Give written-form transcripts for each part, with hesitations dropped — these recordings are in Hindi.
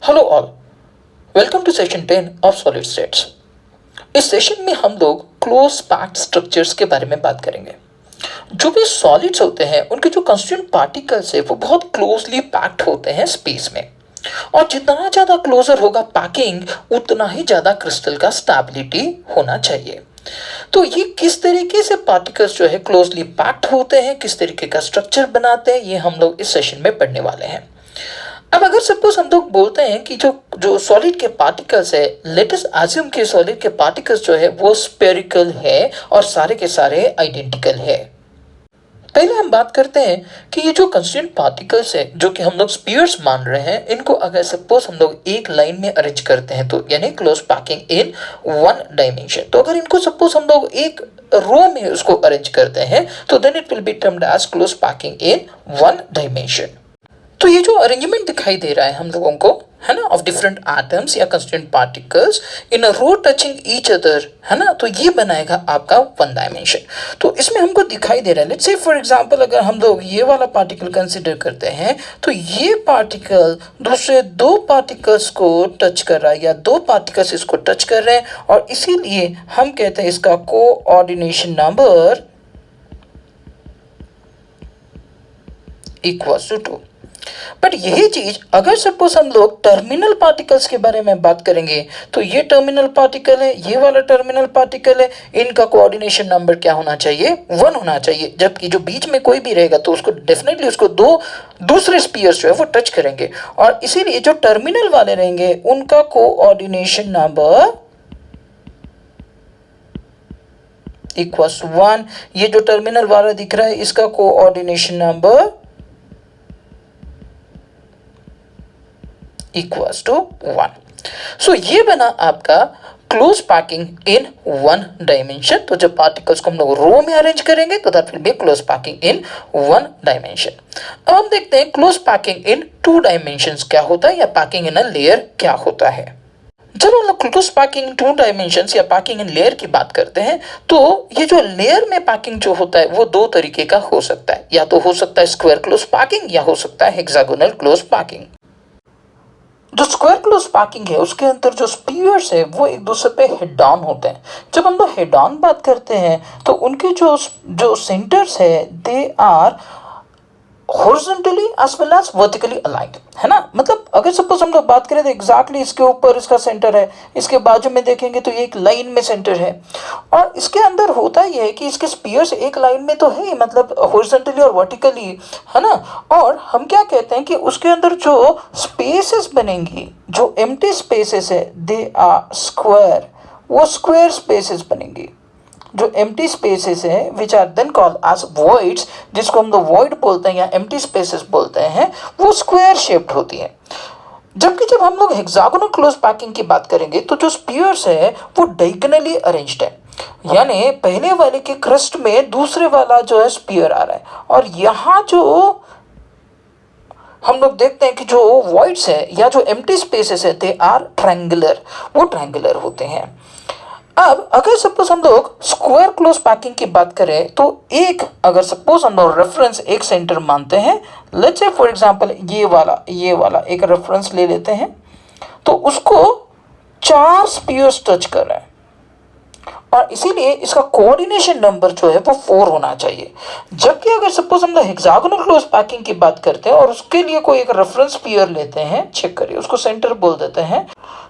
Hello all, welcome to session 10 of solid states. इस सेशन में हम लोग क्लोज पैक्ड स्ट्रक्चर्स के बारे में बात करेंगे। जो भी सॉलिड्स होते हैं उनके जो कंस्टिट्यूएंट पार्टिकल्स है वो बहुत क्लोजली पैक्ड होते हैं स्पेस में, और जितना ज़्यादा क्लोजर होगा पैकिंग उतना ही ज़्यादा क्रिस्टल का स्टेबिलिटी होना चाहिए। तो ये किस तरीके से पार्टिकल्स जो है क्लोजली पैक्ड होते हैं, किस तरीके का स्ट्रक्चर बनाते हैं, ये हम लोग इस सेशन में पढ़ने वाले हैं। अब अगर सपोज हम लोग बोलते हैं कि जो जो सॉलिड के पार्टिकल्स है, लेट अस अज्यूम कि सॉलिड के पार्टिकल्स जो है वो स्फेरिकल है और सारे के सारे आइडेंटिकल है। पहले हम बात करते हैं कि ये जो कंस्टिट्यूएंट पार्टिकल्स है जो कि हम लोग स्पीयर्स मान रहे हैं, इनको अगर सपोज हम लोग एक लाइन में अरेंज करते हैं तो यानी close packing in one dimension. तो अगर इनको सपोज हम लोग एक रो में उसको अरेंज करते हैं तो then it will be termed as close packing in one dimension. तो ये जो अरेंजमेंट दिखाई दे रहा है हम लोगों को, है ना, ऑफ डिफरेंट एटम्स या constituent particles in a row touching each other, है ना, तो ये बनाएगा आपका वन डायमेंशन। तो इसमें हमको दिखाई दे रहा है, लेट्स से फॉर एग्जांपल अगर हम लोग ये वाला पार्टिकल कंसीडर करते हैं तो ये पार्टिकल दूसरे दो पार्टिकल्स को टच कर रहा है या दो पार्टिकल्स इसको टच कर रहे हैं, और इसीलिए हम कहते हैं इसका coordination number equals to 2। But यही चीज अगर सपोज हम लोग टर्मिनल पार्टिकल्स के बारे में बात करेंगे तो ये टर्मिनल पार्टिकल है, ये वाला टर्मिनल पार्टिकल है, इनका कोऑर्डिनेशन नंबर क्या होना चाहिए? 1 होना चाहिए। जबकि जो बीच में कोई भी रहेगा तो उसको डेफिनेटली उसको दो दूसरे स्पीयर्स जो है वो टच करेंगे, और इसीलिए जो टर्मिनल वाले रहेंगे उनका कोऑर्डिनेशन नंबर इक्वल्स 1। ये जो टर्मिनल वाला दिख रहा है इसका कोऑर्डिनेशन नंबर इक्वल्स टू 1। सो ये बना आपका close packing in one dimension. तो जब पार्टिकल्स को हम लोग रो में अरेंज करेंगे तो that will be close packing in one dimension. अब हम देखते हैं close packing in to dimensions क्या होता है, या पैकिंग इन अ लेयर क्या होता है। जब हम लोग close packing in to dimensions या पैकिंग इन लेयर की बात करते हैं तो ये जो लेयर में पैकिंग जो होता है वो दो तरीके का हो सकता है, या तो हो सकता है स्क्वायर क्लोज पैकिंग या हो सकता है हेक्सागोनल क्लोज पैकिंग। जो स्क्वायर क्लोज पैकिंग है उसके अंदर जो स्पीयर्स है वो एक दूसरे पे हेड ऑन होते हैं। जब हम लोग हेड ऑन बात करते हैं तो उनके जो जो सेंटर्स है they are horizontally as well as vertically aligned, है ना। मतलब अगर सपोज हम लोग बात करें तो एग्जैक्टली इसके ऊपर इसका सेंटर है, इसके बाजू में देखेंगे तो ये एक लाइन में सेंटर है, और इसके अंदर होता ये है कि इसके स्पीयर्स एक लाइन में तो है, मतलब हॉरिजॉन्टली और वर्टिकली, है ना। और हम क्या कहते हैं कि उसके अंदर जो स्पेसेस बनेंगी, जो एम्प्टी स्पेसेस है दे आर स्क्वायर, वो स्क्वायर स्पेसेस बनेंगी। जो एम्प्टी स्पेसेस है which are then called as voids, जिसको हम लोग वॉइड बोलते हैं या एम्प्टी स्पेसेस बोलते हैं, वो स्क्वायर शेप्ड होती है। जबकि जब हम लोग हेक्सागोनल क्लोज पैकिंग की बात करेंगे तो जो स्पीयर्स है वो डायगोनली अरेंज्ड है, यानी पहले वाले के क्रस्ट में दूसरे वाला जो है स्पीयर आ रहा है, और यहाँ जो हम लोग देखते हैं कि जो वॉइड्स है या जो एम्प्टी स्पेसेस है दे आर ट्रायंगुलर, वो ट्रायंगुलर होते हैं। अब अगर सपोज हम लोग स्क्वायर क्लोज पैकिंग की बात करें तो एक अगर सपोज हम लोग रेफरेंस एक सेंटर मानते हैं, लेट्स से फॉर एग्जांपल ये वाला एक रेफरेंस ले लेते हैं, तो उसको 4 स्पीयर्स टच कर रहे हैं, और इसीलिए इसका कोऑर्डिनेशन नंबर जो है वो 4 होना चाहिए। जबकि अगर सपोज हम लोग हेक्सागोनल क्लोज पैकिंग की बात करते हैं और उसके लिए कोई एक रेफरेंस स्पीयर लेते हैं, चेक करिए उसको सेंटर बोल देते हैं,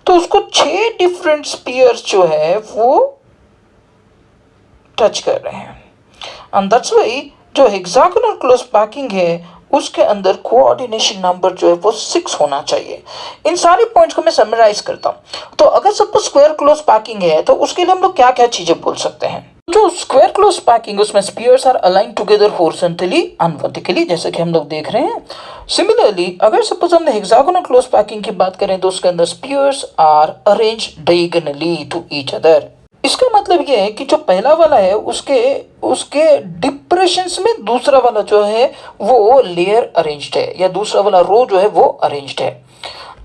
तो उसको 6 डिफरेंट स्पीयर्स जो है वो टच कर रहे हैं। एंड दैट्स व्हाई जो हेक्सागोनल क्लोज पैकिंग है उसके अंदर कोऑर्डिनेशन नंबर जो है वो 6 होना चाहिए। इन सारे पॉइंट्स को मैं समराइज करता हूं। तो अगर सपोज स्क्वायर क्लोज पैकिंग है तो उसके लिए हम लोग क्या क्या चीजें बोल सकते हैं। जो स्क्वायर क्लोज पैकिंग उसमें spheres are aligned together horizontally and vertically, जैसे कि हम लोग देख रहे हैं। सिमिलरली अगर सपोज हमने हेक्सागोनल क्लोज पैकिंग की बात करें तो उसके अंदर spheres are arranged diagonally to each other. इसका मतलब ये है कि जो पहला वाला है उसके डिप्रेशंस में दूसरा वाला जो है वो लेयर अरेंज्ड है, या दूसरा वाला रो जो है वो अरेंज्ड है।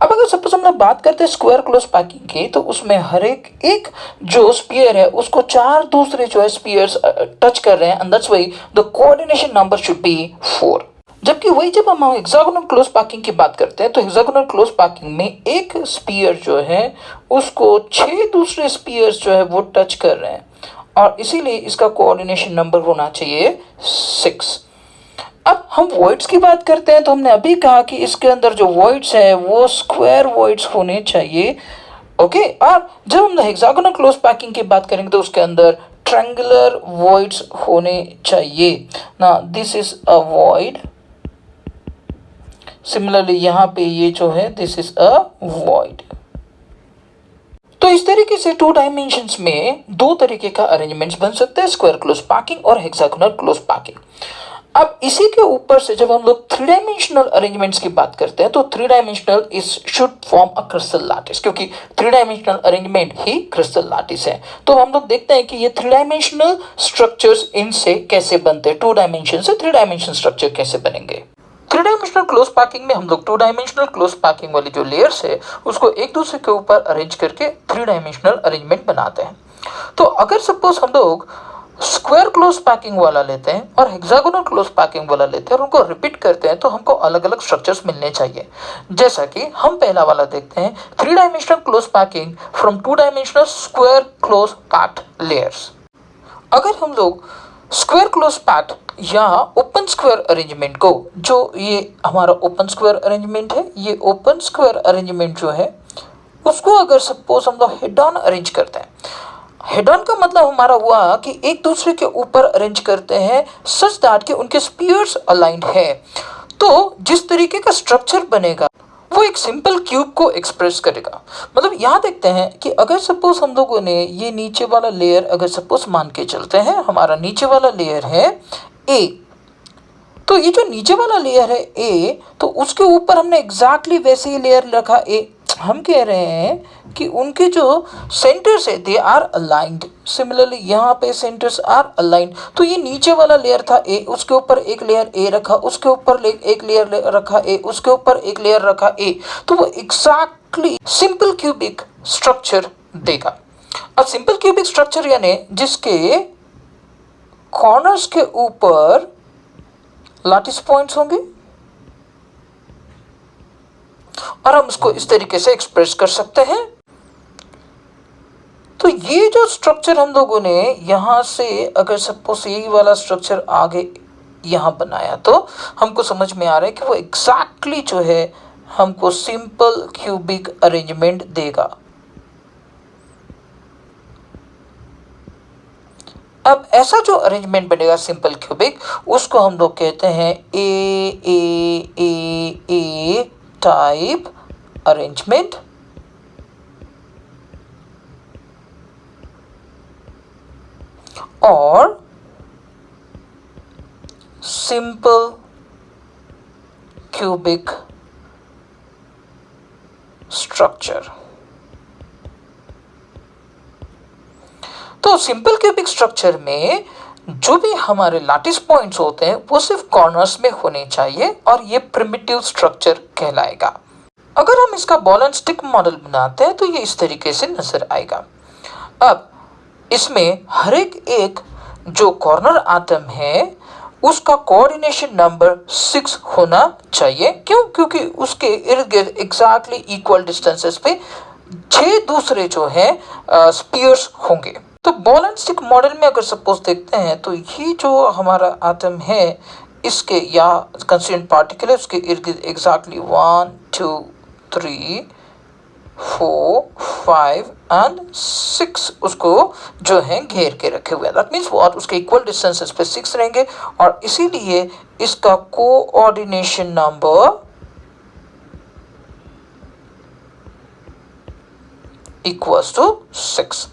अब अगर सपोज हम लोग बात करते हैं स्क्वायर क्लोज पैकिंग की, तो उसमें हर एक जो स्पीयर है उसको 4 दूसरे जो है स्पीयर्स टच कर रहे हैं, and that's why the coordination number should be 4। जबकि वही जब हम हेक्सागोनल क्लोज पैकिंग की बात करते हैं तो हेक्सागोनल क्लोज पैकिंग में एक स्पीयर जो है उसको 6 दूसरे स्पीयर्स जो है वो टच कर रहे हैं और इसीलिए इसका कोऑर्डिनेशन नंबर होना चाहिए 6। अब हम वॉइड्स की बात करते हैं तो हमने अभी कहा कि इसके अंदर जो वॉइड्स है वो स्क्वायर वॉइड्स होने चाहिए। ओके, और जब हम हेक्सागोनल क्लोज पैकिंग की बात करेंगे तो उसके अंदर ट्रायंगुलर वॉइड्स होने चाहिए ना। This is a void, similarly यहाँ पे ये जो है दिस इज अ वॉइड। तो इस तरीके से 2 डायमेंशंस में 2 तरीके का अरेंजमेंट्स बन सकते हैं, स्क्वायर क्लोज पैकिंग और हेक्सागोनल क्लोज पैकिंग। अब इसी के ऊपर से जब हम लोग 3 डायमेंशनल अरेंजमेंट्स की बात करते हैं तो 3 dimensional is should form a crystal lattice, क्योंकि 3 डायमेंशनल अरेंजमेंट ही क्रिस्टल लैटिस है। तो हम लोग देखते हैं कि ये 3 डायमेंशनल स्ट्रक्चर्स इनसे कैसे बनते हैं, 2 डायमेंशन से 3 डायमेंशनल स्ट्रक्चर कैसे बनेंगे। 3 डायमेंशनल क्लोज पैकिंग में हम लोग 2 डायमेंशनल क्लोज पैकिंग वाली जो लेयर्स है उसको एक दूसरे के ऊपर अरेंज करके 3 डायमेंशनल अरेंजमेंट बनाते हैं। तो अगर सपोज हम लोग स्क्वायर क्लोज पैकिंग वाला लेते हैं और हेक्सागोनल क्लोज पैकिंग वाला लेते हैं और उनको रिपीट करते हैं तो हमको अलग अलग स्ट्रक्चर्स मिलने चाहिए। जैसा कि हम पहला वाला देखते हैं, 3 dimensional close packing from 2 dimensional square close packed layers. अगर हम लोग स्क्वायर क्लोज पैक्ड या ओपन स्क्वायर अरेंजमेंट को, जो ये हमारा ओपन स्क्वायर अरेंजमेंट है, ये ओपन स्क्वायर अरेंजमेंट जो है उसको अगर सपोज हम लोग हेड ऑन अरेंज करते हैं, हेड ऑन का मतलब हमारा हुआ कि एक दूसरे के ऊपर अरेंज करते हैं सच दैट कि उनके स्पीयर्स अलाइंड है, तो जिस तरीके का स्ट्रक्चर बनेगा वो एक सिंपल क्यूब को एक्सप्रेस करेगा। मतलब यहाँ देखते हैं कि अगर सपोज हम लोगों ने ये नीचे वाला लेयर अगर सपोज मान के चलते हैं, हमारा नीचे वाला लेयर है ए, तो ये जो नीचे वाला लेयर है ए, तो उसके ऊपर हमने एग्जैक्टली वैसे ही लेयर रखा ए। हम कह रहे हैं कि उनके जो सेंटर्स है दे आर अलाइंड, सिमिलरली यहाँ पे सेंटर्स आर अलाइंड। तो ये नीचे वाला लेयर था ए, उसके ऊपर एक लेयर ए रखा, उसके ऊपर एक लेयर रखा ए, उसके ऊपर एक लेयर रखा ए, तो वो एग्जैक्टली सिंपल क्यूबिक स्ट्रक्चर देगा। अब सिंपल क्यूबिक स्ट्रक्चर यानी जिसके कॉर्नर्स के ऊपर लैटिस पॉइंट्स होंगे और हम उसको इस तरीके से एक्सप्रेस कर सकते हैं। तो ये जो स्ट्रक्चर हम लोगों ने यहां से अगर सपोज यही वाला स्ट्रक्चर आगे यहां बनाया तो हमको समझ में आ रहा है कि वो एग्जैक्टली जो है हमको सिंपल क्यूबिक अरेंजमेंट देगा। अब ऐसा जो अरेंजमेंट बनेगा सिंपल क्यूबिक, उसको हम लोग कहते हैं ए टाइप अरेंजमेंट, और सिंपल क्यूबिक स्ट्रक्चर। तो सिंपल क्यूबिक स्ट्रक्चर में जो भी हमारे लैटिस पॉइंट्स होते हैं वो सिर्फ कॉर्नर्स में होने चाहिए और ये प्रिमिटिव स्ट्रक्चर कहलाएगा। अगर हम इसका बॉल एंड स्टिक मॉडल बनाते हैं तो ये इस तरीके से नजर आएगा। अब इसमें हर एक जो कॉर्नर आइटम है उसका कोऑर्डिनेशन नंबर 6 होना चाहिए। क्यों? क्योंकि उसके इर्द गिर्द एग्जैक्टली इक्वल डिस्टेंसेस पे 6 दूसरे जो है स्पीयर्स होंगे। तो बॉल एंड स्टिक मॉडल में अगर सपोज देखते हैं तो ये जो हमारा एटम है इसके या कंस्टिट्यूएंट पार्टिकल है उसके इर्द गिर्द एग्जैक्टली 1 2 3 4 5 एंड 6 उसको जो है घेर के रखे हुए हैं। दैट मीन्स व्हाट, उसके इक्वल डिस्टेंसेस पे 6 रहेंगे और इसीलिए इसका कोऑर्डिनेशन नंबर इक्वल्स टू 6।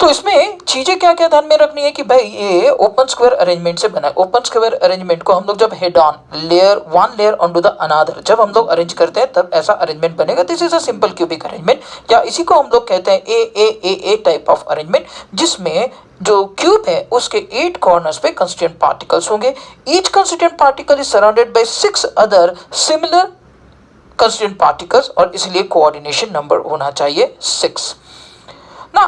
तो इसमें चीजें क्या क्या ध्यान में रखनी है कि भाई ये ओपन स्क्वायर अरेंजमेंट से बना है। ओपन स्क्वायर अरेंजमेंट को हम लोग जब head on layer one layer on to the another जब हम लोग अरेंज करते हैं तब ऐसा अरेंजमेंट बनेगा। This is a simple cubic arrangement, या इसी को हम लोग कहते हैं ए टाइप ऑफ अरेंजमेंट, जिसमें जो क्यूब है उसके 8 कॉर्नर्स पे कंस्टिट्यूएंट पार्टिकल्स होंगे। Each constituent particle is surrounded by 6 other similar constituent particles और इसलिए कोऑर्डिनेशन नंबर होना चाहिए 6 ना।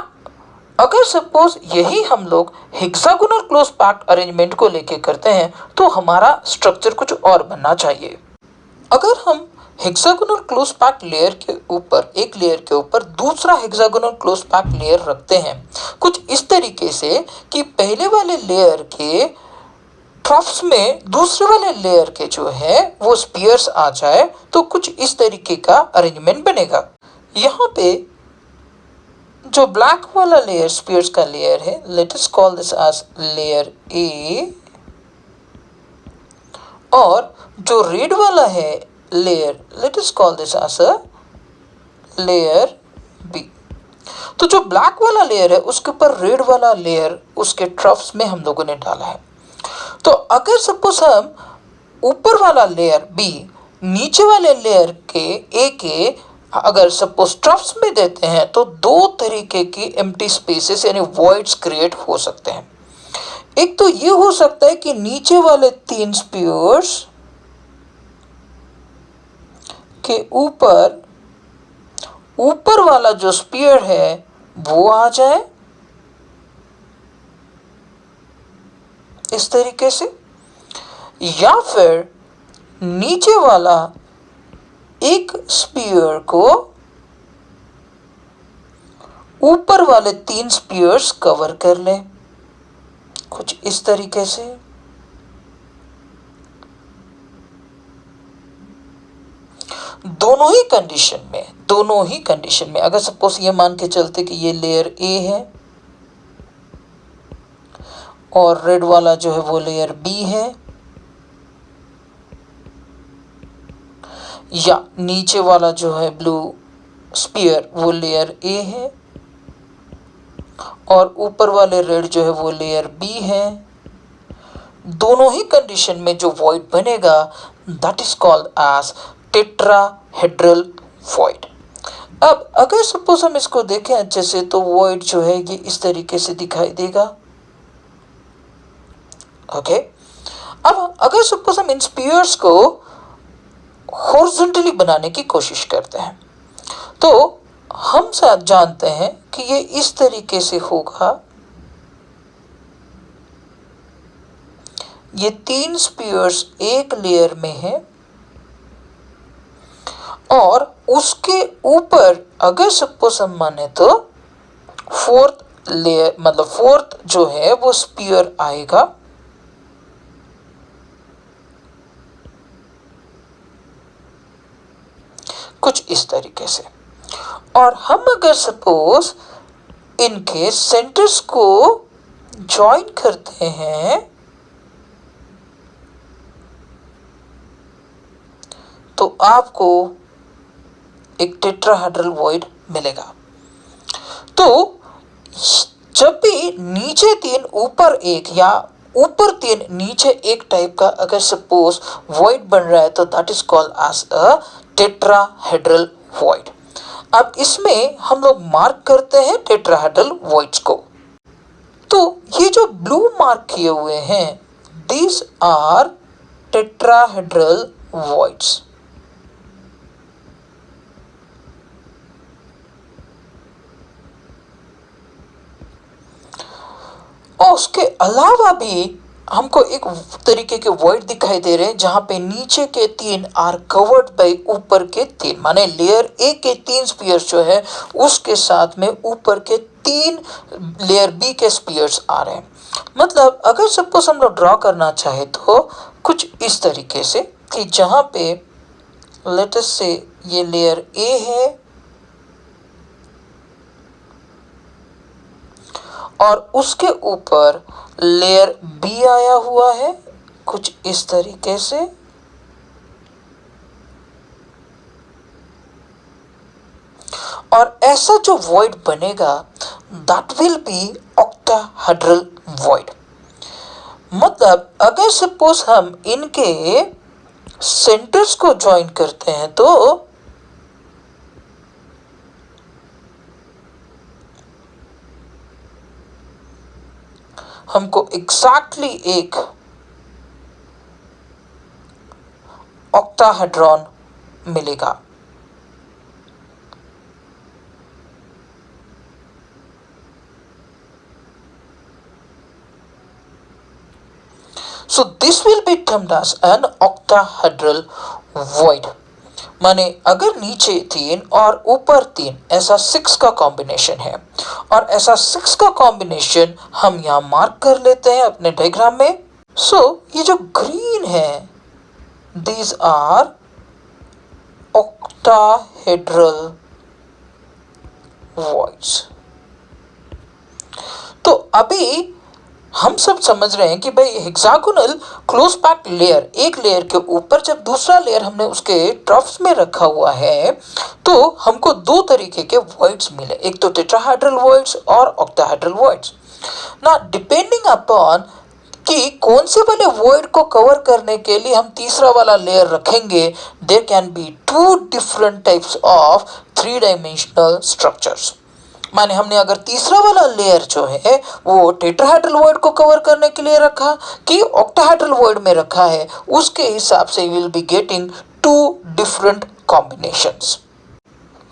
अगर सपोज यही हम लोग हेक्सागोनल क्लोज पैक्ड अरेंजमेंट को लेके करते हैं तो हमारा स्ट्रक्चर कुछ और बनना चाहिए। अगर हम हेक्सागोनल क्लोज पैक्ड लेयर के ऊपर एक लेयर के ऊपर दूसरा हेक्सागोनल क्लोज पैक्ड लेयर रखते हैं कुछ इस तरीके से कि पहले वाले लेयर के ट्रफ्स में दूसरे वाले लेयर के जो है वो स्पीयर्स आ जाए तो कुछ इस तरीके का अरेंजमेंट बनेगा। यहाँ पे जो ब्लैक वाला लेयर स्पीयर्स का लेयर है, let us call this as layer A, और जो रेड वाला है layer, let us call this as a layer B. तो जो ब्लैक वाला लेयर है उसके ऊपर रेड वाला लेयर उसके ट्रफ्स में हम लोगों ने डाला है। तो अगर सपोज हम ऊपर वाला लेयर बी नीचे वाले लेयर के ए के अगर सपोज ट्रफ्स में देते हैं तो दो तरीके की एम्प्टी स्पेसेस यानी वॉइड्स क्रिएट हो सकते हैं। एक तो ये हो सकता है कि नीचे वाले 3 स्पीयर्स के ऊपर वाला जो स्पीयर है वो आ जाए इस तरीके से, या फिर नीचे वाला एक स्पीयर को ऊपर वाले 3 स्पीयर्स कवर कर ले कुछ इस तरीके से। दोनों ही कंडीशन में अगर सपोज ये मान के चलते कि ये लेयर ए है और रेड वाला जो है वो लेयर बी है, या नीचे वाला जो है ब्लू स्पीयर वो लेयर ए है और ऊपर वाले रेड जो है वो लेयर बी है, दोनों ही कंडीशन में जो वॉइड बनेगा that is called as tetrahedral void. अब अगर सपोज हम इसको देखें अच्छे से तो वॉइड जो है ये इस तरीके से दिखाई देगा। ओके, अब अगर सपोज हम इन स्पीयर्स को हॉरिजॉन्टली बनाने की कोशिश करते हैं तो हम सब जानते हैं कि ये इस तरीके से होगा। ये 3 स्पीयर्स एक लेयर में है और उसके ऊपर अगर सपोज हम माने तो फोर्थ लेयर मतलब फोर्थ जो है वो स्पीयर आएगा। कुछ इस तरीके से, और हम अगर सपोज इनके सेंटर्स को ज्वाइन करते हैं तो आपको एक टेट्राहेड्रल वॉइड मिलेगा। तो जब भी नीचे 3 ऊपर 1 या ऊपर 3 नीचे 1 टाइप का अगर सपोज वॉइड बन रहा है तो that is called as a tetrahedral void. अब इसमें हम लोग मार्क करते हैं टेट्राहेड्रल वॉइड्स को। तो ये जो ब्लू मार्क किए हुए हैं दीज आर टेट्राहेड्रल वॉइड्स। और उसके अलावा भी हमको एक तरीके के वॉइड दिखाई दे रहे हैं जहां पे नीचे के 3 आर कवर्ड बाय ऊपर के 3, माने लेयर ए के 3 स्पीयर्स जो है उसके साथ में ऊपर के 3 लेयर बी के स्पीयर्स आ रहे हैं। मतलब अगर सपोज हम लोग ड्रॉ करना चाहे तो कुछ इस तरीके से कि जहां पे लेट अस से ये लेयर ए है और उसके ऊपर लेयर बी आया हुआ है कुछ इस तरीके से, और ऐसा जो वॉइड बनेगा that will B octahedral void. मतलब अगर सपोज हम इनके सेंटर्स को ज्वाइन करते हैं तो हमको एग्जैक्टली एक ऑक्टाहेड्रॉन मिलेगा। So this will be termed as an octahedral void. माने अगर नीचे 3 और ऊपर 3 ऐसा 6 का कॉम्बिनेशन है और ऐसा 6 का कॉम्बिनेशन हम यहाँ मार्क कर लेते हैं अपने डायग्राम में। सो ये जो ग्रीन है दीज आर octahedral voids। तो अभी हम सब समझ रहे हैं कि भाई हेक्सागोनल क्लोज पैक्ड लेयर, एक लेयर के ऊपर जब दूसरा लेयर हमने उसके ट्रफ्स में रखा हुआ है तो हमको दो तरीके के वॉइड्स मिले, एक तो टेट्राहेड्रल वॉइड्स और ऑक्टाहेड्रल वॉइड्स। ना डिपेंडिंग अपॉन कि कौन से वाले वॉइड को कवर करने के लिए हम तीसरा वाला लेयर रखेंगे, there can be two different types of 3 dimensional structures. माने हमने अगर तीसरा वाला लेयर जो है वो टेट्राहेड्रल वॉइड को कवर करने के लिए रखा कि ऑक्टाहेड्रल वॉइड में रखा है, उसके हिसाब से will be getting 2 different combinations.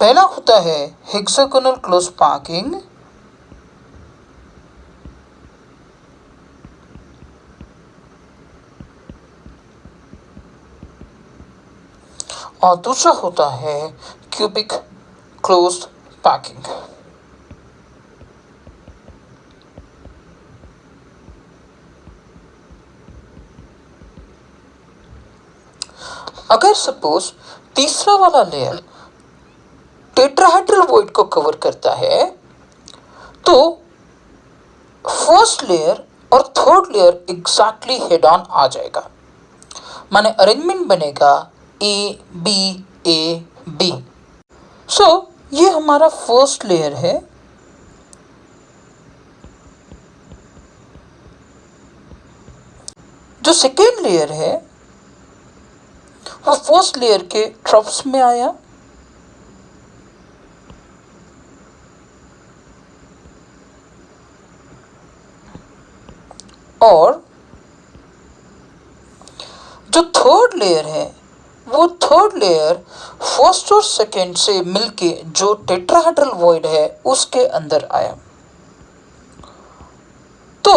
पहला होता है हेक्सागोनल क्लोज पैकिंग, और दूसरा होता है क्यूबिक क्लोज पैकिंग। अगर सपोज तीसरा वाला लेयर टेट्राहेड्रल वॉइड को कवर करता है तो फर्स्ट लेयर और third layer exactly head on आ जाएगा। माने अरेंजमेंट बनेगा ए बी ए बी। सो ये हमारा फर्स्ट लेयर है, जो सेकेंड लेयर है वो फर्स्ट लेयर के ट्रफ्स में आया, और जो थर्ड लेयर है वो थर्ड लेयर फर्स्ट और सेकेंड से मिलके जो टेट्राहेड्रल वॉइड है उसके अंदर आया। तो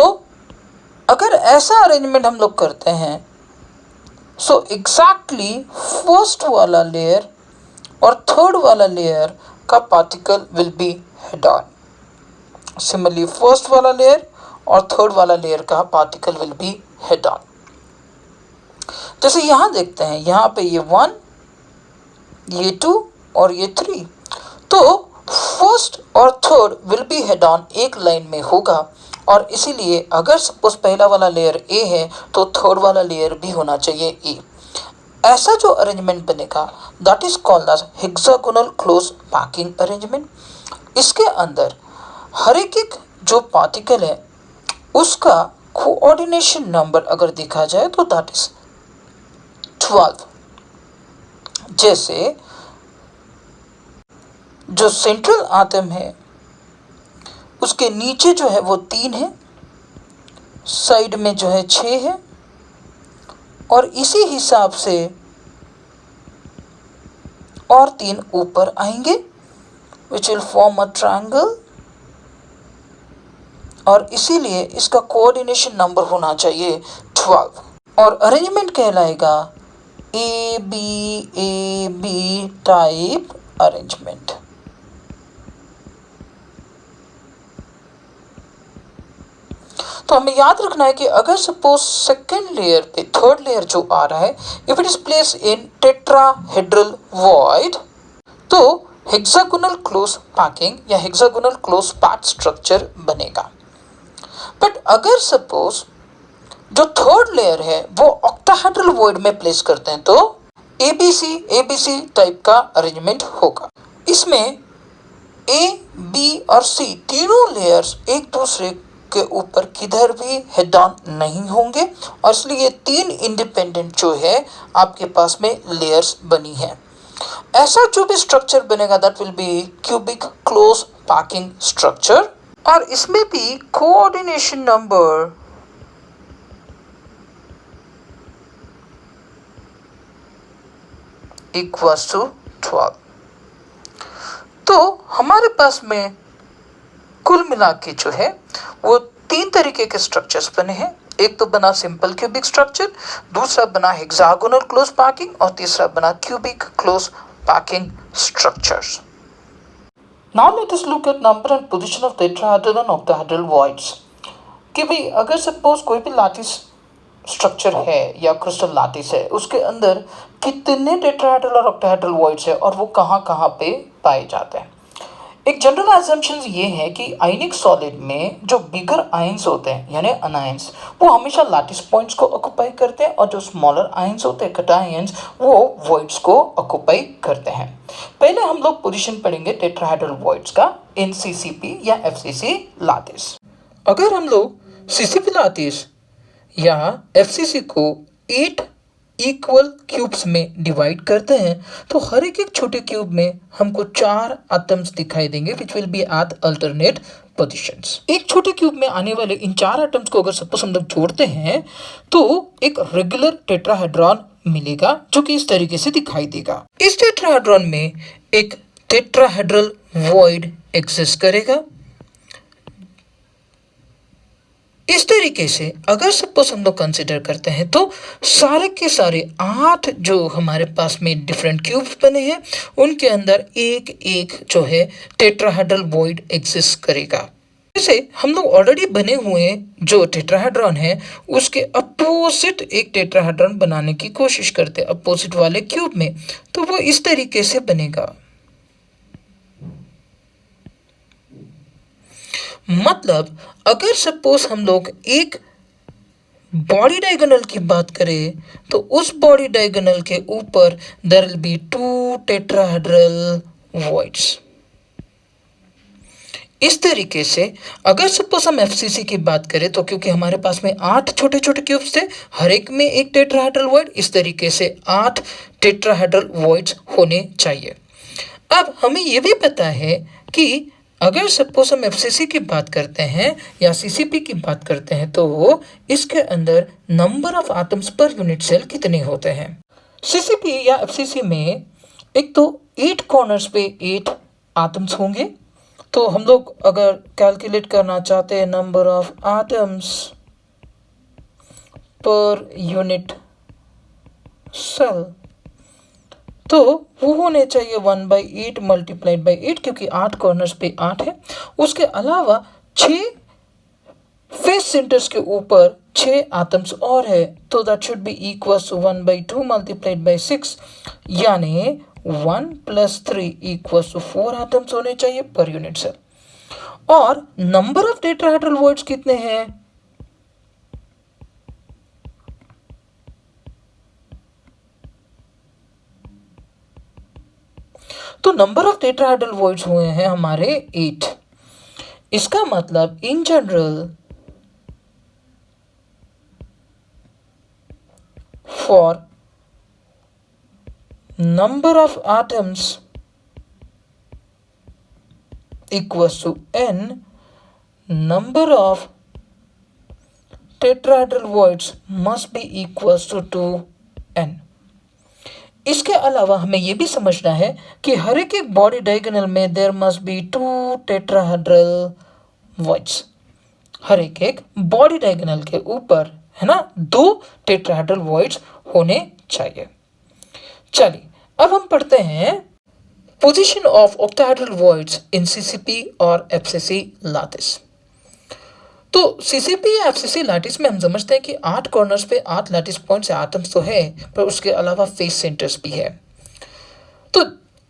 अगर ऐसा अरेंजमेंट हम लोग करते हैं सो एग्जैक्टली फर्स्ट वाला लेयर और थर्ड वाला लेयर का particle will be head on. Similarly first वाला लेयर और थर्ड वाला लेयर का particle will be head on. जैसे यहां देखते हैं, यहां पे ये 1, ये 2 और ये 3, तो फर्स्ट और third will be head on एक लाइन में होगा, और इसीलिए अगर सपोज पहला वाला लेयर ए है तो थर्ड वाला लेयर भी होना चाहिए ए। ऐसा जो अरेंजमेंट बनेगा that is called as hexagonal close packing arrangement. इसके अंदर हर एक जो पार्टिकल है उसका कोऑर्डिनेशन नंबर अगर देखा जाए तो दैट इज 12। जैसे जो सेंट्रल आटम है उसके नीचे जो है वो 3 है, साइड में जो है 6 है, और इसी हिसाब से और 3 ऊपर आएंगे which will form a triangle, और इसीलिए इसका कोऑर्डिनेशन नंबर होना चाहिए 12, और अरेंजमेंट कहलाएगा ए बी टाइप अरेंजमेंट। तो हमें याद रखना है कि अगर सपोज सेकेंड लेयर पे थर्ड लेयर जो आ रहा है if it is place in tetrahedral void तो हेक्सागोनल क्लोज पैकिंग या हेक्सागोनल क्लोज पैक्ड स्ट्रक्चर बनेगा। बट अगर सपोज जो थर्ड लेयर है वो ऑक्टाहेड्रल वॉइड में प्लेस करते हैं तो एबीसी टाइप का अरेंजमेंट होगा। इसमें ए बी और सी तीनों लेयर्स एक दूसरे के ऊपर किधर भी हेड ऑन नहीं होंगे, और इसलिए ये 3 इंडिपेंडेंट जो है आपके पास में लेयर्स बनी है। ऐसा जो भी स्ट्रक्चर बनेगा that will B cubic close packing structure, और इसमें भी कोऑर्डिनेशन नंबर इक्वल्स टू 12। तो हमारे पास में कुल मिला के जो है वो 3 तरीके के स्ट्रक्चर्स बने हैं। एक तो बना सिंपल क्यूबिक स्ट्रक्चर, दूसरा बना हेक्सागोनल क्लोज पैकिंग और तीसरा बना cubic close packing structures. Now let us look at number and position of tetrahedral and octahedral voids. कि भाई अगर सपोज कोई भी लैटिस स्ट्रक्चर है या क्रिस्टल लैटिस है, उसके अंदर कितने टेट्राहेड्रल और ऑक्टाहेड्रल वॉइड्स है और वो कहाँ कहाँ पे पाए जाते हैं। एक जनरल एजम्पशन ये है कि आयनिक सॉलिड में जो बिगर आयंस होते हैं यानी अनायंस, वो हमेशा लैटिस पॉइंट्स को ऑक्युपाई करते हैं और जो स्मॉलर आयंस होते हैं कटायंस, वो वॉइड्स को ऑक्युपाई करते हैं। पहले हम लोग पोजीशन पढ़ेंगे टेट्राहेड्रल वॉइड्स का इन सीसीपी या एफसीसी लैटिस। अगर हम लोग सीसीपी लैटिस या एफसीसी को 8 इक्वल क्यूब्स में डिवाइड करते हैं तो हर एक छोटे क्यूब में हमको 4 एटम्स दिखाई देंगे which will be at alternate positions. एक छोटे क्यूब में आने वाले इन 4 एटम्स को अगर सपोज हम लोग जोड़ते हैं तो एक रेगुलर टेट्राहेड्रॉन मिलेगा जो कि इस तरीके से दिखाई देगा। इस टेट्राहेड्रॉन में एक टेट्राहेड्रल वॉइड एग्जिस्ट करेगा। इस तरीके से अगर सपोज हम लोग कंसिडर करते हैं तो सारे के सारे 8 जो हमारे पास में डिफरेंट क्यूब्स बने हैं उनके अंदर एक एक जो है टेट्राहेड्रल वॉइड एग्जिस्ट करेगा। जैसे हम लोग ऑलरेडी बने हुए जो टेट्राहेड्रॉन है उसके अपोजिट एक टेट्राहेड्रॉन बनाने की कोशिश करते हैं अपोजिट वाले क्यूब में, तो वो इस तरीके से बनेगा। मतलब अगर सपोज हम लोग एक बॉडी डायगोनल की बात करें तो उस बॉडी डायगोनल के ऊपर there will be 2 tetrahedral voids. इस तरीके से अगर सपोज हम एफसीसी की बात करें तो क्योंकि हमारे पास में 8 छोटे छोटे क्यूब्स थे, हर एक में एक टेट्राहेड्रल वॉइड, इस तरीके से 8 टेट्राहेड्रल वॉइड्स होने चाहिए। अब हमें यह भी पता है कि अगर सपोज हम एफसीसी की बात करते हैं या सीसीपी की बात करते हैं तो इसके अंदर number of atoms per unit cell कितने होते हैं। सीसीपी या एफसीसी में एक तो 8 कॉर्नर्स पे 8 एटम्स होंगे, तो हम लोग अगर कैलकुलेट करना चाहते हैं number of atoms per unit cell तो वो होने चाहिए 1/8 मल्टीप्लाइड बाई 8 क्योंकि 8 कॉर्नर्स पे 8 है। उसके अलावा 6 फेस सेंटर्स के ऊपर 6 एटम्स और है, तो that should be equal to 1/2 multiplied by 6 यानी 1 + 3 इक्वल टू 4 एटम्स होने चाहिए पर यूनिट सेल। और नंबर ऑफ टेट्राहेड्रल वॉइड्स कितने हैं, तो नंबर ऑफ टेट्राहेड्रल वॉइड्स हुए हैं हमारे 8। इसका मतलब in general for number of atoms equals to n, number of tetrahedral voids must be equals to 2n। इसके अलावा हमें यह भी समझना है कि हर एक बॉडी डायगोनल में there must be 2 tetrahedral voids. हर एक बॉडी डायगोनल के ऊपर है ना 2 टेट्राहेड्रल वॉइड्स होने चाहिए। चलिए अब हम पढ़ते हैं position of octahedral voids in CCP और एफसीसी लैटिस। तो सीसीपी या एफसीसी लैटिस में हम समझते हैं कि 8 कॉर्नर्स पे 8 लैटिस पॉइंट्स या एटम्स तो है, पर उसके अलावा फेस सेंटर्स भी है। तो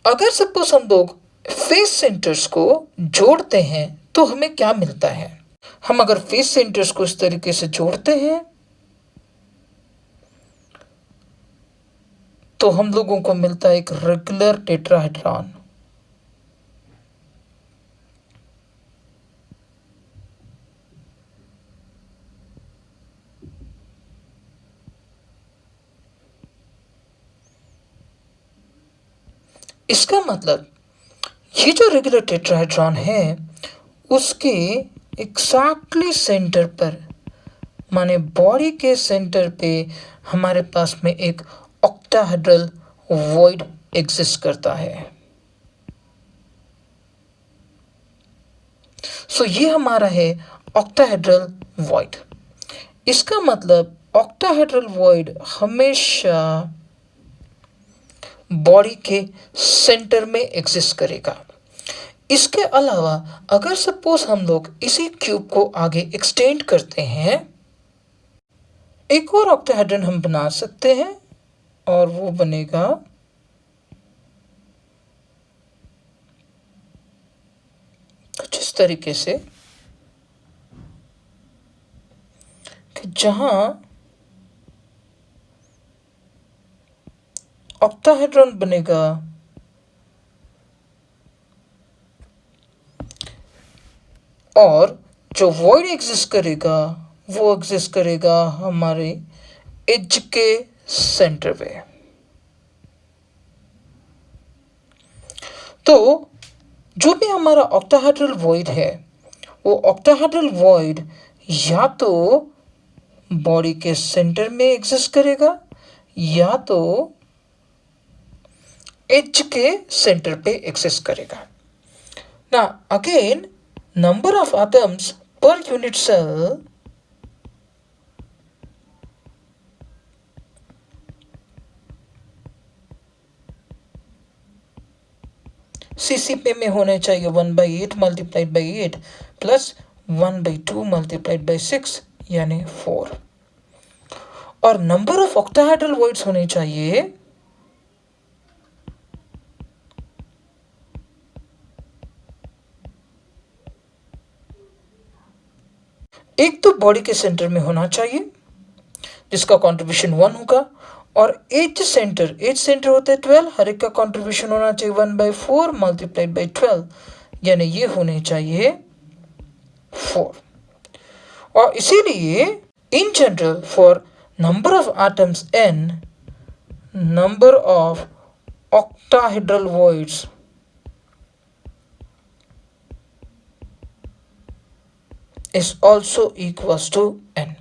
अगर सपोज हम लोग फेस सेंटर्स को जोड़ते हैं तो हमें क्या मिलता है। हम अगर फेस सेंटर्स को इस तरीके से जोड़ते हैं तो हम लोगों को मिलता है एक रेगुलर टेट्राहेड्रॉन। इसका मतलब ये जो रेगुलर टेट्राहेड्रॉन है उसके एग्जैक्टली सेंटर पर माने बॉडी के सेंटर पे हमारे पास में एक ऑक्टाहेड्रल वॉइड एग्जिस्ट करता है। सो ये हमारा है ऑक्टाहेड्रल वॉइड। इसका मतलब ऑक्टाहेड्रल वॉइड हमेशा बॉडी के सेंटर में एग्जिस्ट करेगा। इसके अलावा अगर सपोज हम लोग इसी क्यूब को आगे एक्सटेंड करते हैं, एक और ऑक्टाहेड्रन हम बना सकते हैं और वो बनेगा कुछ इस तरीके से कि जहां ऑक्टाहेड्रन बनेगा और जो वॉइड एग्जिस्ट करेगा वो एग्जिस्ट करेगा हमारे एज के सेंटर पे। तो जो भी हमारा ऑक्टाहेड्रल वॉइड है वो ऑक्टाहेड्रल वॉइड या तो बॉडी के सेंटर में एग्जिस्ट करेगा या तो एज के सेंटर पे एग्जिस्ट करेगा। ना again number of atoms per unit cell CCP में होने चाहिए 1/8 multiplied by 8 plus 1/2 multiplied by 6 यानी 4। और नंबर ऑफ ऑक्टाहेड्रल वॉइड्स होने चाहिए एक तो बॉडी के सेंटर में होना चाहिए जिसका कंट्रीब्यूशन 1 होगा, और एज सेंटर होता है 12, हर एक का कंट्रीब्यूशन होना चाहिए 1/4 मल्टीप्लाइड बाई 12 यानी ये होने चाहिए 4। और इसीलिए इन general for number of atoms n, number of octahedral voids is also equals to n।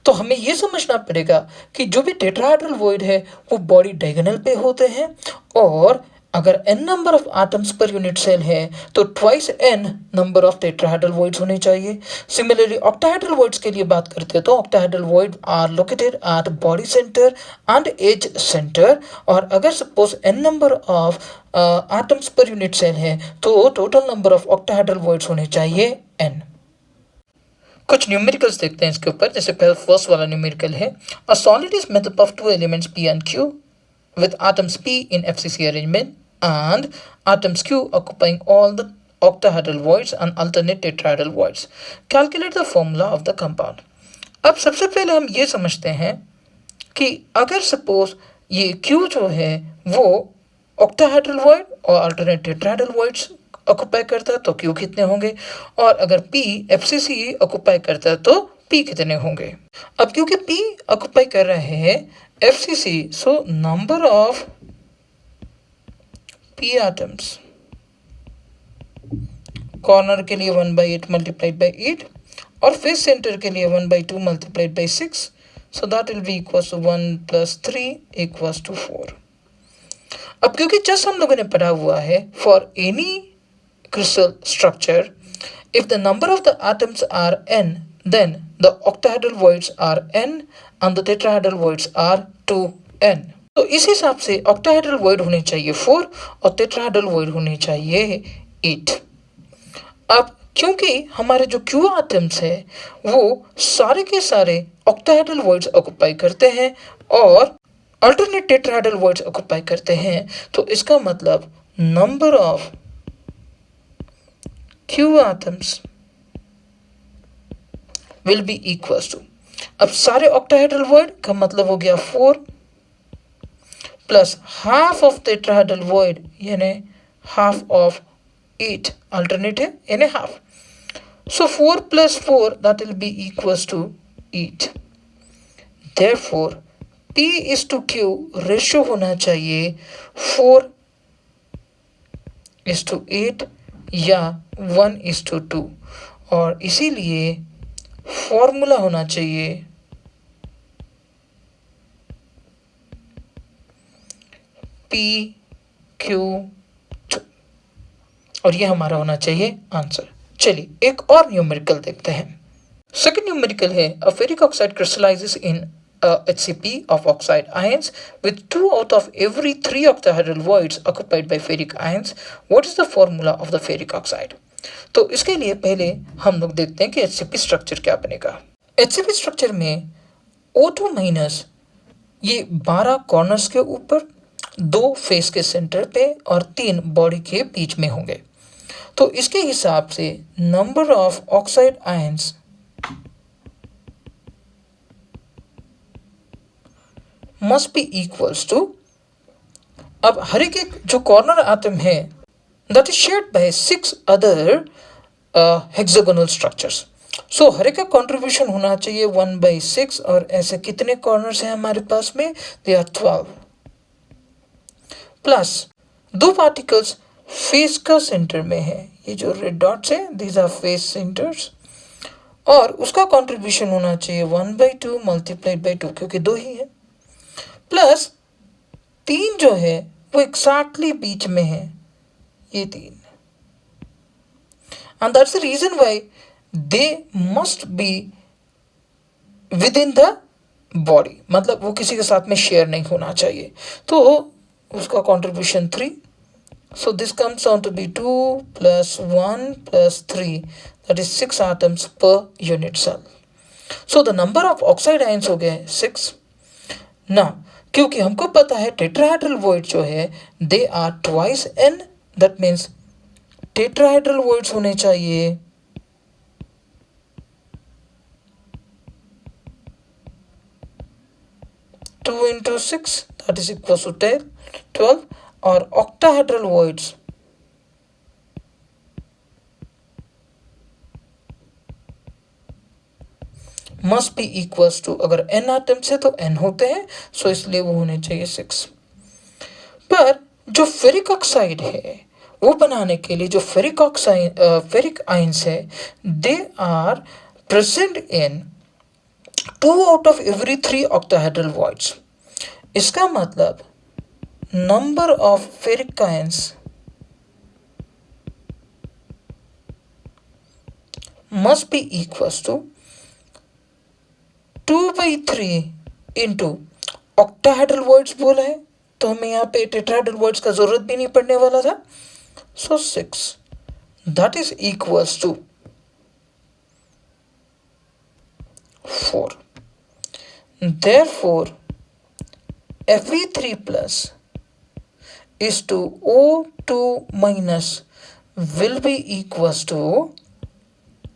तो हमें यह समझना पड़ेगा कि जो भी टेट्राहेड्रल वॉइड है वो बॉडी डायगोनल पे होते हैं, और अगर n number of atoms per unit cell है तो twice n number of tetrahedral voids होने चाहिए। सिमिलरली ऑक्टाहेड्रल वॉइड्स के लिए बात करते हैं तो octahedral void are located at body centre and edge centre, और अगर suppose n number of atoms per unit cell है तो total number of octahedral voids होने चाहिए n। कुछ न्यूमेरिकल्स देखते हैं इसके ऊपर। जैसे पहले फर्स्ट वाला न्यूमेरिकल है, a solid is made up of 2 elements p and q with atoms p in FCC arrangement and atoms q occupying all the octahedral voids and alternate tetrahedral voids. Calculate the formula of the compound. अब सबसे पहले हम ये समझते हैं कि अगर सपोज ये q जो है वो octahedral void और alternate tetrahedral voids ऑक्युपाई करता है तो क्यू कितने होंगे, और अगर P FCC ऑक्युपाई करता है तो P कितने होंगे। अब क्योंकि P ऑक्युपाई कर रहे हैं FCC, so number of P atoms corner के लिए 1/8 मल्टीप्लाइड बाई 8 और फेस सेंटर के लिए 1/2 multiplied by 6, so that will be equals to 1 + 3 equals to 4। अब क्योंकि जस्ट हम लोगों ने पढ़ा हुआ है for any crystal structure, if the number of the atoms are n, then the octahedral voids are n and the tetrahedral voids are 2n। तो इस हिसाब से octahedral void होने चाहिए 4 और tetrahedral void होने चाहिए 8। अब क्योंकि हमारे जो Q atoms है वो सारे के सारे octahedral voids ऑक्युपाई करते हैं और alternate tetrahedral voids ऑक्युपाई करते हैं, तो इसका मतलब number of Q atoms will be equals to, अब सारे octahedral void का मतलब हो गया 4 plus half of tetrahedral void यानी हाफ ऑफ 8 अल्टरनेटिव यानी half, so 4 + 4 that will be equals to 8। therefore P is to Q ratio होना चाहिए 4 is to 8 या 1 is to 2, और इसीलिए फॉर्मूला होना चाहिए PQ2, और ये हमारा होना चाहिए आंसर। चलिए एक और न्यूमेरिकल देखते हैं। सेकेंड न्यूमेरिकल है a ferric oxide crystallises in HCP of oxide ions with 2 out of every 3 octahedral voids occupied by ferric ions. What is the formula of the ferric oxide? तो इसके लिए पहले हम लोग देखते हैं कि HCP स्ट्रक्चर क्या बनेगा। HCP स्ट्रक्चर में O2 माइनस ये 12 कॉर्नर्स के ऊपर, 2 फेस के सेंटर पे और 3 बॉडी के बीच में होंगे। तो इसके हिसाब से number of oxide ions must be equals to, अब हर एक जो कॉर्नर आटम है that is shared by 6 other hexagonal structures. सो हर एक का कॉन्ट्रीब्यूशन होना चाहिए 1/6 और ऐसे कितने कॉर्नर्स हैं हमारे पास में, they are 12 plus 2 particles face का सेंटर में है, ये जो रेड डॉट्स है दीज आर फेस सेंटर्स, और उसका कॉन्ट्रीब्यूशन होना चाहिए 1/2 मल्टीप्लाइड बाई 2 क्योंकि 2 ही है, प्लस 3 जो है वो एग्जैक्टली बीच में है, ये 3, and that's the reason why they must be within the body, मतलब वो किसी के साथ में शेयर नहीं होना चाहिए, तो उसका contribution 3, so this comes down to be 2 plus 1 plus 3, that is 6 atoms per unit cell. So the number of oxide ions हो गए 6. Now क्योंकि हमको पता है टेट्राहेड्रल वॉइड जो है they are twice n, that means tetrahedral voids होने चाहिए 2 into 6, that is equals to 12, और octahedral voids must be equals to, अगर n आटम्स है तो n होते हैं, सो इसलिए वो होने चाहिए 6। पर जो फेरिक ऑक्साइड है वो बनाने के लिए जो फेरिक आयंस है they are present in 2 out of every 3 octahedral voids. इसका मतलब number of ferric ions must be equals to 2/3 into octahedral voids बोला है, तो हमें यहाँ पे टेट्राहेड्रल वॉइड्स का जरूरत भी नहीं पड़ने वाला था, सो 6 that is equals to 4. Therefore Fe3 plus is to O2 minus will be equals to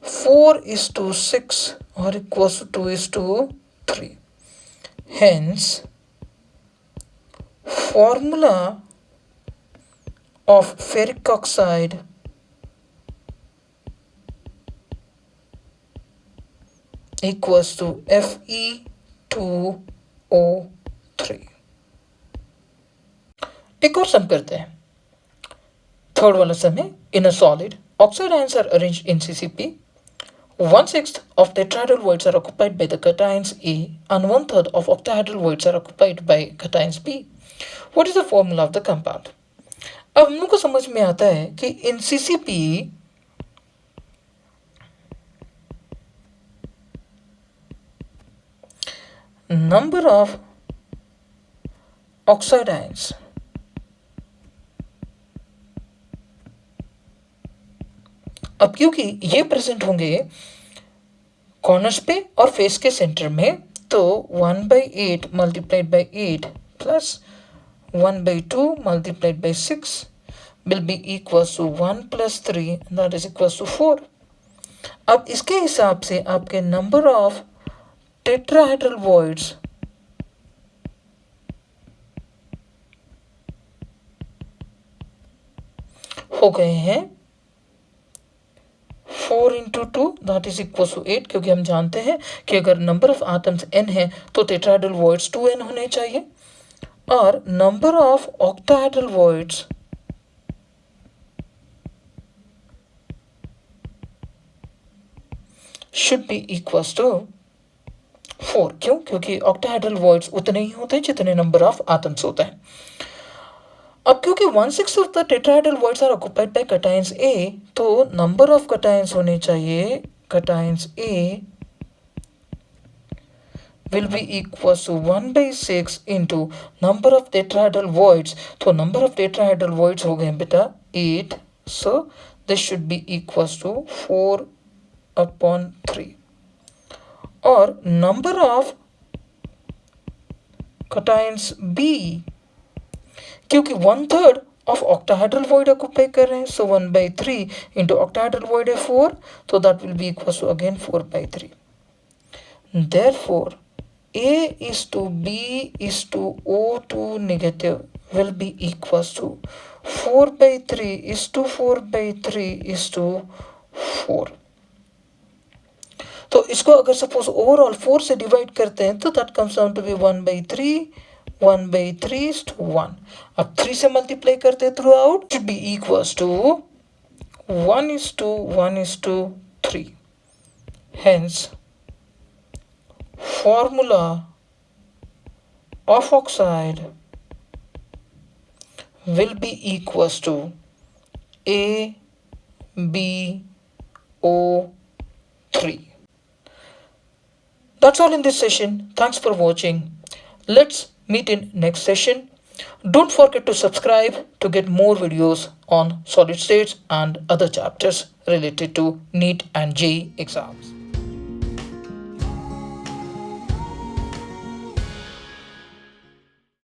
4:6 or equals to 2:3. Hence formula of ferric oxide equals to Fe2O3. एक और सम करते हैं, थर्ड वाला सम है, in a solid oxide ions are arranged in CCP. 1/6 of tetrahedral voids are occupied by the cations A and 1/3 of octahedral voids are occupied by cations B. What is the formula of the compound? अब हम लोग को समझ में आता है कि इन CCP number of oxide ions अब क्योंकि ये प्रेजेंट होंगे कॉर्नर्स पे और फेस के सेंटर में, तो 1/8 multiplied by 8 plus 1/2 multiplied by 6 will be equals to 1 plus 3, that is equals to 4. अब इसके हिसाब से आपके नंबर ऑफ टेट्राहेड्रल वॉइड्स हो गए हैं 4 into 2 that is equals to 8, क्योंकि हम जानते हैं कि अगर नंबर ऑफ आटम्स n है तो टेट्राहेड्रल वॉइड्स 2n होने चाहिए, और number of octahedral voids should be equals to 4. क्यों? क्योंकि ऑक्टाहेड्रल वॉइड्स उतने ही होते हैं जितने नंबर ऑफ आटम्स होते हैं। अब क्योंकि 1/6 of the tetrahedral voids are occupied by cations A, तो नंबर ऑफ कैटायंस होने चाहिए cations A will be equals to 1 by 6 into number of tetrahedral voids. तो number of tetrahedral voids हो गए बेटा 8. So this should be equals to 4 upon 3. और number of cations B, क्योंकि 1/3 of octahedral void occupy कर रहे हैं, so 1 by 3 into octahedral void है 4, so that will be equals to again 4 by 3. Therefore A is to B is to O2 negative will be equals to 4 by 3 is to 4 by 3 is to 4. तो इसको अगर सपोज ओवरऑल 4 से डिवाइड करते हैं तो that comes down to be 1 by 3 1 by 3 is to 1. अब 3 से मल्टीप्लाई करते हैं throughout should be equals to 1 is to 1 is to 3. Hence formula of oxide will be equals to AbO3. That's all in this session. Thanks for watching. Let's meet in next session. Don't forget to subscribe to get more videos on solid states and other chapters related to NEET and JEE exams.